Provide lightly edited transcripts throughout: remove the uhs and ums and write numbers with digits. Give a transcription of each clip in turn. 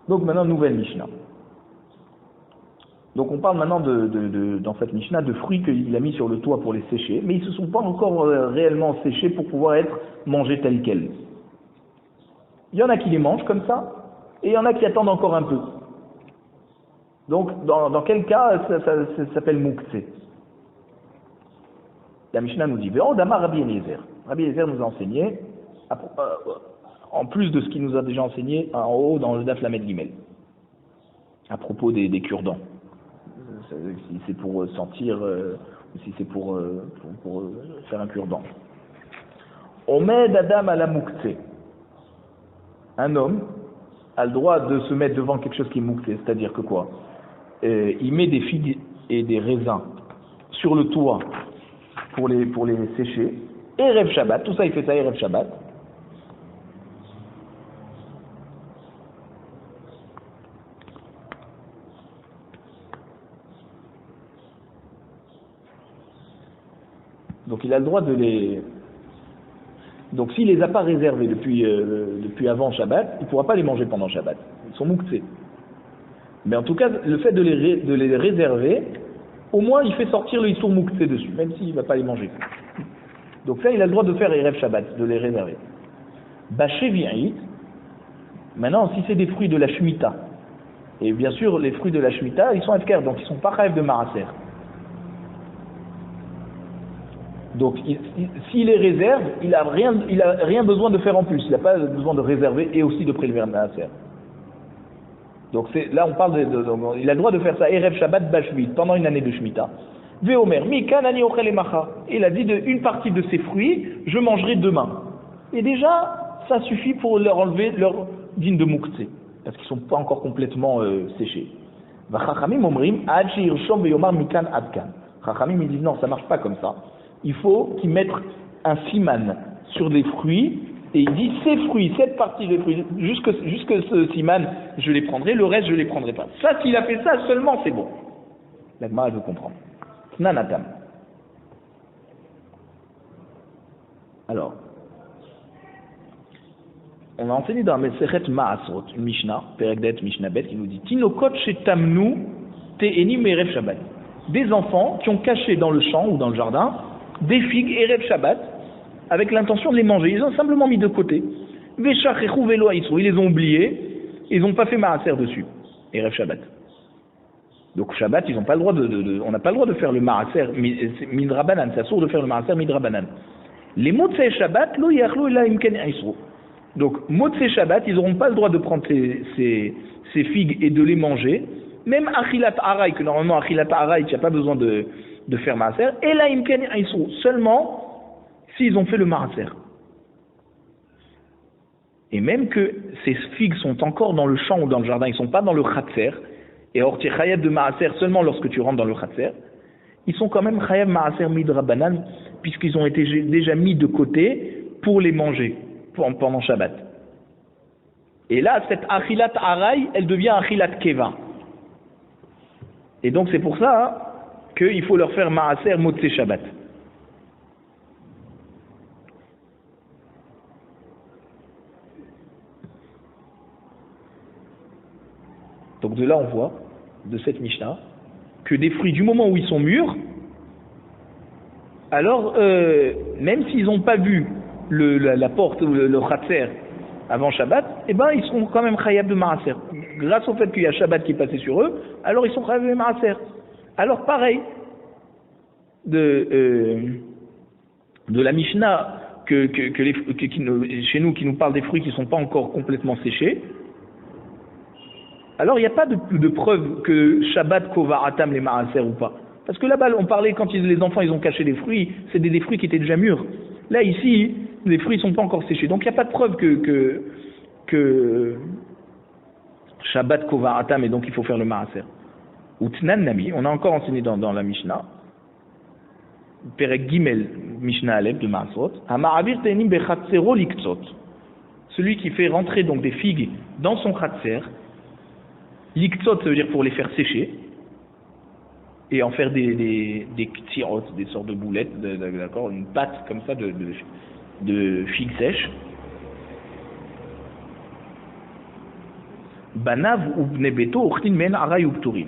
Donc maintenant, nouvelle Mishnah. Donc on parle maintenant dans cette Mishnah de fruits qu'il a mis sur le toit pour les sécher, mais ils ne se sont pas encore réellement séchés pour pouvoir être mangés tels quels. Il y en a qui les mangent comme ça, et il y en a qui attendent encore un peu. Donc dans quel cas ça s'appelle Mouktsé? La Mishnah nous dit, Dama Rabbi Eliezer. Rabbi Eliezer nous a enseigné, en plus de ce qu'il nous a déjà enseigné en haut dans le Daf Lamed Gimel, à propos des cure-dents. Si c'est pour sentir, ou si c'est pour faire un cure-dent. Omed Adam à la Mouktsé. Un homme a le droit de se mettre devant quelque chose qui est Mouktsé, c'est-à-dire que quoi? Il met des figues et des raisins sur le toit pour les sécher. Erev Shabbat, tout ça il fait ça Erev Shabbat. Donc il a le droit de les... Donc s'il les a pas réservés depuis avant Shabbat, il ne pourra pas les manger pendant Shabbat. Ils sont Mouktsé. Mais en tout cas, le fait de les réserver, au moins il fait sortir le Issour Mouktsé dessus, même s'il ne va pas les manger. Donc ça, il a le droit de faire Erev Shabbat, de les réserver. Bachevi'it, maintenant, si c'est des fruits de la Shemitah, et bien sûr, les fruits de la Shemitah, ils sont Efker, donc ils ne sont pas Chayev de Maaser. Donc, s'il les réserve, il a rien besoin de faire en plus. Il n'a pas besoin de réserver et aussi de prélever un Maaser. Donc là, on parle il a le droit de faire ça Erev Shabbat Bashvit pendant une année de Shemitah. Veomer, Mikan ani ochel emacha. Il a dit une partie de ces fruits, je mangerai demain. Et déjà, ça suffit pour leur enlever leur dîne de Mouktsé, parce qu'ils ne sont pas encore complètement séchés. Vachachamim omrim, ad sheirshom veyomar mikan adkan. Chachamim, ils disent non, ça ne marche pas comme ça. Il faut qu'ils mettent un siman sur des fruits, et il dit ces fruits, cette partie des fruits, jusque ce siman, je les prendrai, le reste, je ne les prendrai pas. Ça, s'il a fait ça seulement, c'est bon. La Gemara veut comprendre. Nanatam. Alors, on a enseigné dans la Mesechet Maasrot, une Mishnah, Perekdet Mishnah Bet, qui nous dit Tinokot shetamnu te'enim erev Shabbat. Des enfants qui ont caché dans le champ ou dans le jardin des figues erev Shabbat avec l'intention de les manger. Ils ont simplement mis de côté. Veshachechu velo haïsrou. Ils les ont oubliés. Ils n'ont pas fait maaser dessus. Erev Shabbat. Donc Shabbat, ils n'ont pas le droit on n'a pas le droit de faire le maaser midrabanan. C'est assourd de faire le maaser midrabanan. Les motzei Shabbat, lo yachlou ela imken haïsrou. Donc motzei Shabbat, ils n'auront pas le droit de prendre ces figues et de les manger. Même achilat araï, que normalement achilat araï, tu n'as pas besoin de faire maaser. Ela imken haïsrou. Seulement s'ils ont fait le maaser. Et même que ces figues sont encore dans le champ ou dans le jardin, ils ne sont pas dans le khatser, et or tu es chayav de maaser seulement lorsque tu rentres dans le khatser, ils sont quand même chayav maaser midrabanan, puisqu'ils ont été déjà mis de côté pour les manger pendant Shabbat. Et là, cette achilat araï, elle devient achilat keva. Et donc c'est pour ça qu'il faut leur faire maaser motzei Shabbat. Donc de là on voit, de cette Mishnah, que des fruits du moment où ils sont mûrs, alors même s'ils n'ont pas vu la porte ou le khatser avant Shabbat, eh ben ils seront quand même chayav de maaser. Grâce au fait qu'il y a Shabbat qui est passé sur eux, alors ils sont chayav de maaser. Alors pareil, de la Mishnah chez nous qui nous parle des fruits qui ne sont pas encore complètement séchés, alors il n'y a pas de preuve que Shabbat kova atam les maaser ou pas. Parce que là-bas, on parlait quand les enfants ils ont caché des fruits, c'est des fruits qui étaient déjà mûrs. Là, ici, les fruits ne sont pas encore séchés. Donc il n'y a pas de preuve que Shabbat kova atam et donc il faut faire le maaser. Ou Tnan Nami, on a encore enseigné dans la Mishnah, Perek Gimel, Mishnah Aleph de Maasrot, Hamaravir tenim bechatzero liktzot. Celui qui fait rentrer donc des figues dans son khatser. Liktzot, ça veut dire pour les faire sécher et en faire des ktsirot, des sortes de boulettes, d'accord, une pâte comme ça de figues sèches. Banav ou Bnebeto, Uchtin Men Aray ou Pturim.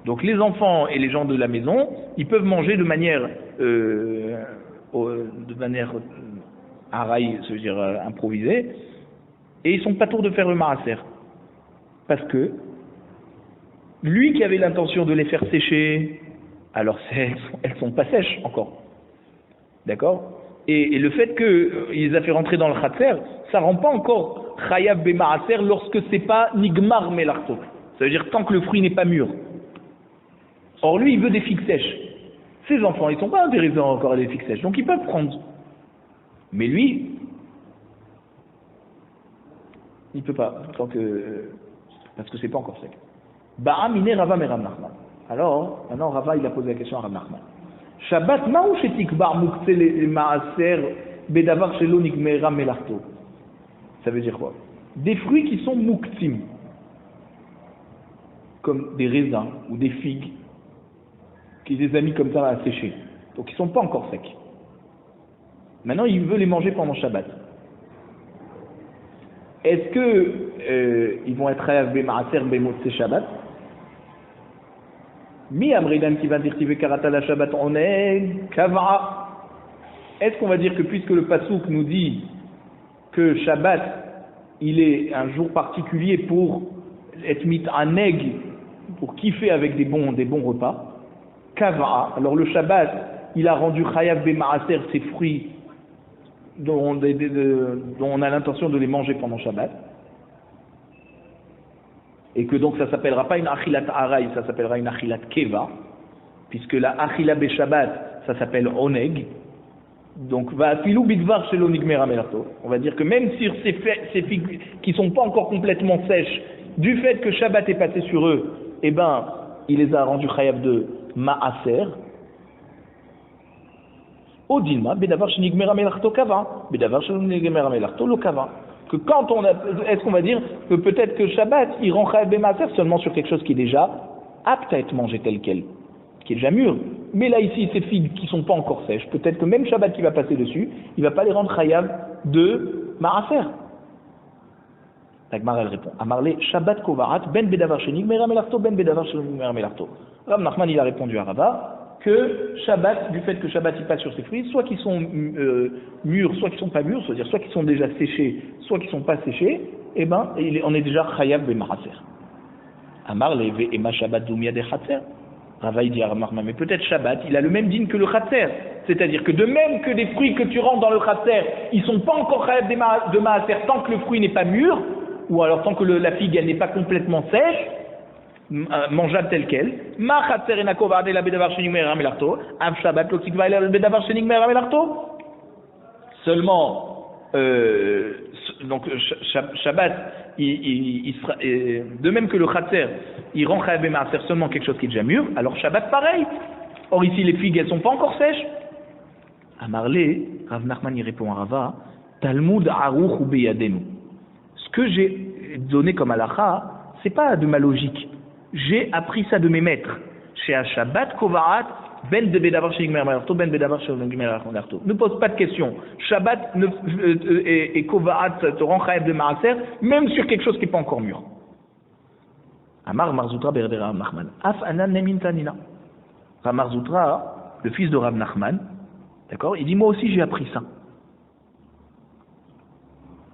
Donc les enfants et les gens de la maison, ils peuvent manger de manière Aray, ça veut dire improvisée, et ils sont pas tours de faire le maaser. Parce que lui qui avait l'intention de les faire sécher, alors elles sont pas sèches encore. D'accord? Et le fait qu'il les a fait rentrer dans le khatser, ça rend pas encore chayav b'maaser lorsque c'est pas nigmar melarto. Ça veut dire tant que le fruit n'est pas mûr. Or lui, il veut des figues sèches. Ses enfants, ils sont pas intéressés encore à des figues sèches, donc ils peuvent prendre. Mais lui, il peut pas, parce que c'est pas encore sec. Ba'amine Rava Meram Nachman. Alors, maintenant Rava, il a posé la question à Rav Nachman. Shabbat ma'u shetikbar muktzeh maaser bedavar shelo nikmera melarto. Ça veut dire quoi? Des fruits qui sont muktzim, comme des raisins ou des figues, qui les a mis comme ça à sécher. Donc ils sont pas encore secs. Maintenant, il veut les manger pendant Shabbat. Est-ce que ils vont être chayav b'maaser b'motzei Shabbat? Mi amridan qui va dire tive karata la Shabbat oneg kavra. Est-ce qu'on va dire que puisque le pasuk nous dit que Shabbat il est un jour particulier pour être mit aneg, pour kiffer avec des bons repas, kavra, alors le Shabbat il a rendu chayav b'maaser ces fruits dont on a l'intention de les manger pendant Shabbat, et que donc ça s'appellera pas une achilat aray, ça s'appellera une achilat keva, puisque la achila be Shabbat, ça s'appelle oneg. Donc va filou bidvar shelo nigmera melarto. On va dire que même sur ces figues qui sont pas encore complètement sèches, du fait que Shabbat est passé sur eux, eh ben il les a rendus chayav de maaser. Odilma bedavar shenigmera melarto kava, bedavar shelo nigmera melarto lo kava. Que quand on a, est-ce qu'on va dire que peut-être que Shabbat, il rend chayav b'maaser seulement sur quelque chose qui est déjà apte à être mangé tel quel, qui est déjà mûr. Mais là ici, ces figues qui sont pas encore sèches, peut-être que même Shabbat qui va passer dessus, il va pas les rendre chayav de maaser. La Gemara elle répond. Amarle Shabbat kovarat ben bedavar shenigmera melarto ben bedavar shenigmera melarto. Rav Nachman il a répondu à Rava que Shabbat, du fait que Shabbat il passe sur ces fruits, soit qu'ils sont mûrs, soit qu'ils sont pas mûrs, c'est-à-dire soit qu'ils sont déjà séchés, soit qu'ils sont pas séchés, eh ben on est déjà chayav b'maaser. Amar leve ema Shabbat doumia de chatzer. Rava il dit à Rav Nachman, mais peut-être Shabbat, il a le même din que le chatzer, c'est-à-dire que de même que des fruits que tu rentres dans le chatzer, ils sont pas encore chayav de maaser tant que le fruit n'est pas mûr, ou alors tant que la figue elle n'est pas complètement sèche, mangeable tel quel. Ma chatzer ena kovade la bedavar shenigmera melarto. Av Shabbat lo tikva la bedavar shenigmera melarto. Seulement, donc Shabbat, il sera, de même que le chatzer, il rend chayav b'maaser seulement quelque chose qui est déjà mûr. Alors Shabbat pareil. Or ici les figues elles sont pas encore sèches. Amarle, Rav Nachman y répond à Rava, Talmud aruch ou beyadenu. Ce que j'ai donné comme halakha, c'est pas de ma logique. J'ai appris ça de mes maîtres. Chez Shabbat kovarat ben de bedavar shenigmera melarto ben bedavar shenigmera melarto. Ne pose pas de questions. Shabbat et kovarat te rend chayav de maaser même sur quelque chose qui n'est pas encore mûr. Amar Marzoutra berdera Nachman. Af anan nemin tanina. Rav Marzoutra, le fils de Rav Nachman, d'accord, il dit moi aussi j'ai appris ça.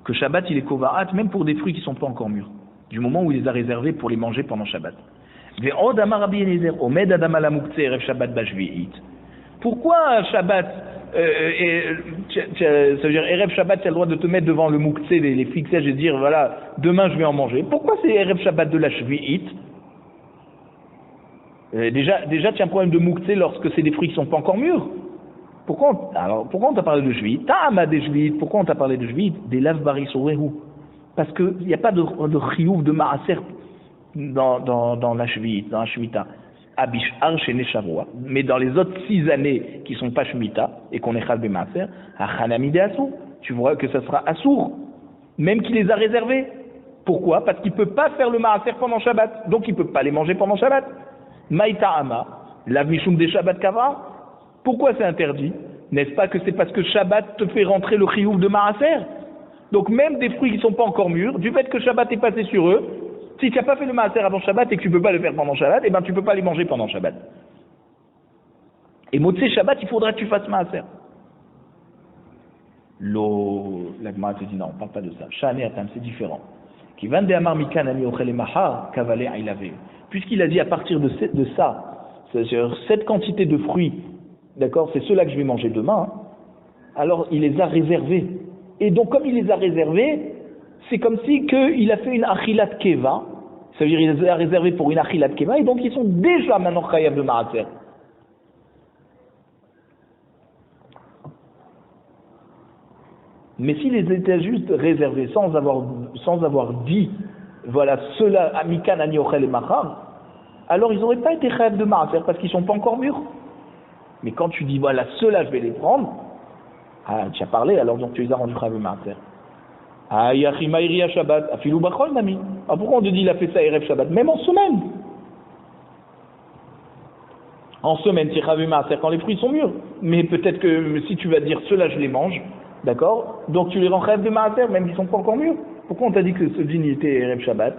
Que Shabbat il est kovarat même pour des fruits qui ne sont pas encore mûrs, du moment où il les a réservés pour les manger pendant Shabbat. Pourquoi Shabbat, ça veut dire Erev Shabbat, tu as le droit de te mettre devant le mouktsé, les figues sèches et dire voilà, demain je vais en manger. Pourquoi c'est Erev Shabbat de la Shvi'it? Déjà tu as un problème de mouktsé lorsque c'est des fruits qui ne sont pas encore mûrs. Pourquoi on t'a parlé de Shvi'it? Ta'ama des Shvi'it. Pourquoi on t'a parlé de Shvi'it? Des lav baris orehu. Parce qu'il n'y a pas de chiyuv, de maaser dans la Shvi'it, dans la Shemitah. Abishar chez Shavua. Mais dans les autres 6 années qui ne sont pas Shemitah et qu'on est chal b'maaser, à Chanamide Assour, tu vois que ça sera Assour, même qu'il les a réservés. Pourquoi? Parce qu'il ne peut pas faire le maaser pendant Shabbat, donc il ne peut pas les manger pendant Shabbat. Maïta Ama, la Mishum des Shabbat Kava. Pourquoi c'est interdit? N'est-ce pas que c'est parce que Shabbat te fait rentrer le chiyuv de maaser? Donc même des fruits qui ne sont pas encore mûrs, du fait que Shabbat est passé sur eux, Si tu n'as pas fait le maaser avant Shabbat et que tu ne peux pas le faire pendant Shabbat, eh ben tu ne peux pas les manger pendant Shabbat. Et Motsé Shabbat, il faudra que tu fasses maaser. La Gemara te dit non, on ne parle pas de ça. Shane Atam, c'est différent. Puisqu'il a dit à partir de ça, c'est-à-dire cette quantité de fruits, d'accord, c'est ceux-là que je vais manger demain, hein, alors il les a réservés. Et donc comme il les a réservés, c'est comme si qu'il a fait une achilat keva, ça veut dire qu'il les a réservés pour une achilat keva, et donc ils sont déjà maintenant chayav de maaser. Mais s'il les était juste réservés sans avoir dit, voilà, ceux-là, Amikan, Aniochel et Machar, alors ils n'auraient pas été chayav de maaser parce qu'ils ne sont pas encore mûrs. Mais quand tu dis, voilà, ceux-là, je vais les prendre, ah, tu as parlé, alors donc tu les as rendus chayav de maaser. Ah, Yachimaïri à Shabbat, Afilou Bachol, Nami. Ah, pourquoi on te dit il a fait ça Erev Shabbat? Même en semaine. En semaine, c'est chayav de maaser quand les fruits sont mûrs. Mais peut-être que si tu vas dire, ceux-là, je les mange. D'accord? Donc tu les rends chayav de maaser, même s'ils ne sont pas encore mûrs. Pourquoi on t'a dit que ce dîner était Erev Shabbat?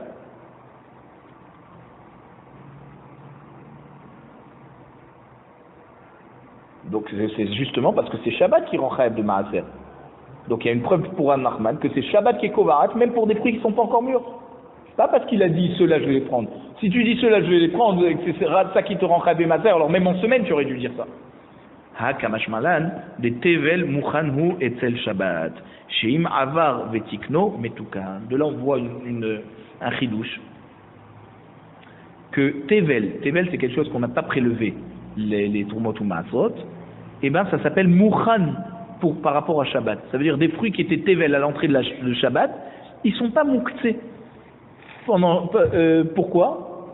Donc c'est justement parce que c'est Shabbat qui rend chayav de maaser. Donc il y a une preuve pour un Nachman que c'est Shabbat qui est kovarat, même pour des fruits qui ne sont pas encore mûrs. Pas parce qu'il a dit ceux-là je vais les prendre. Si tu dis ceux-là je vais les prendre et que c'est ça qui te rend chayav de maaser, alors même en semaine tu aurais dû dire ça. Ha kamashmalan de tevel mukhanhu etzel Shabbat. Sheim avar vetikno metukan. De là on voit un chidouche. Que tevel c'est quelque chose qu'on n'a pas prélevé, les tourmot ou maasot, et ben ça s'appelle mukhan par rapport à Shabbat. Ça veut dire des fruits qui étaient tevel à l'entrée de Shabbat, ils sont pas muktsé. Pourquoi?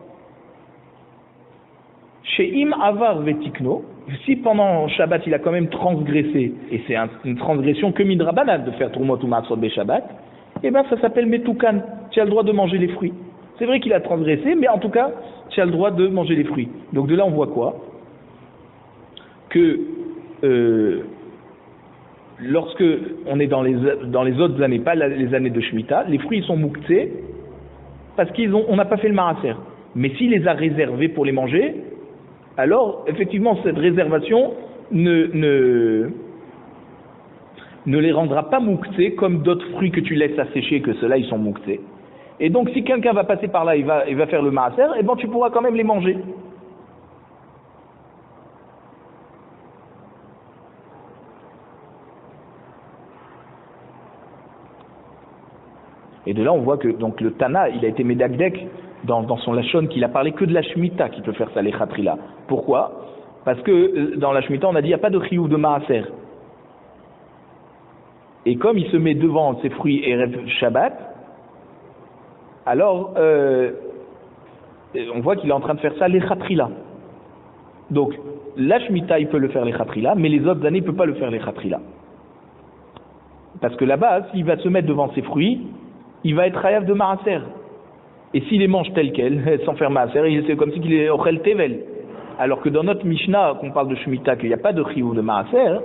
Sheim avar vetikno. Si pendant Shabbat il a quand même transgressé, et c'est une transgression que midrabanan de faire tourmot ou maasot be Shabbat, et ben ça s'appelle metukan. Tu as le droit de manger les fruits. C'est vrai qu'il a transgressé, mais en tout cas, tu as le droit de manger les fruits. Donc de là on voit quoi? Que lorsque on est dans les autres années, pas les années de Shemitah, les fruits ils sont muktsé parce on n'a pas fait le maaser. Mais s'il les a réservés pour les manger, alors effectivement cette réservation ne les rendra pas muktsé comme d'autres fruits que tu laisses assécher, que ceux-là ils sont muktsé. Et donc si quelqu'un va passer par là, il va faire le maaser, et ben tu pourras quand même les manger. Et de là, on voit que donc le Tana, il a été médagdek dans son Lachon, qu'il a parlé que de la Shemitah qui peut faire ça, les Khatrila. Pourquoi? Parce que dans la Shemitah, on a dit il n'y a pas de chiyuv de Maaser. Et comme il se met devant ses fruits Erev Shabbat, alors on voit qu'il est en train de faire ça, les Khatrila. Donc la Shemitah, il peut le faire les Khatrila, mais les autres années, il ne peut pas le faire les Khatrila. Parce que là-bas, s'il va se mettre devant ses fruits, il va être chayav de maaser. Et s'il les mange tel quel, sans faire maaser, c'est comme si il est ochel tevel. Alors que dans notre Mishnah, qu'on parle de Shemitah, qu'il n'y a pas de chiyuv de maaser,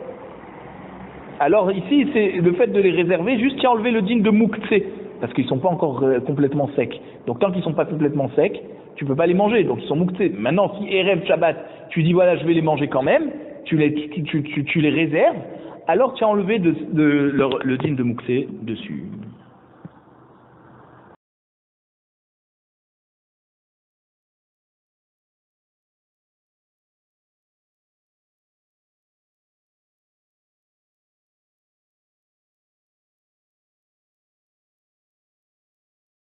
alors ici, c'est le fait de les réserver, juste qui a enlevé le din de muktsé, parce qu'ils ne sont pas encore complètement secs. Donc tant qu'ils ne sont pas complètement secs, tu ne peux pas les manger, donc ils sont muktsé. Maintenant, si Erev Shabbat, tu dis voilà, je vais les manger quand même, tu les réserves, alors tu as enlevé le din de muktsé dessus.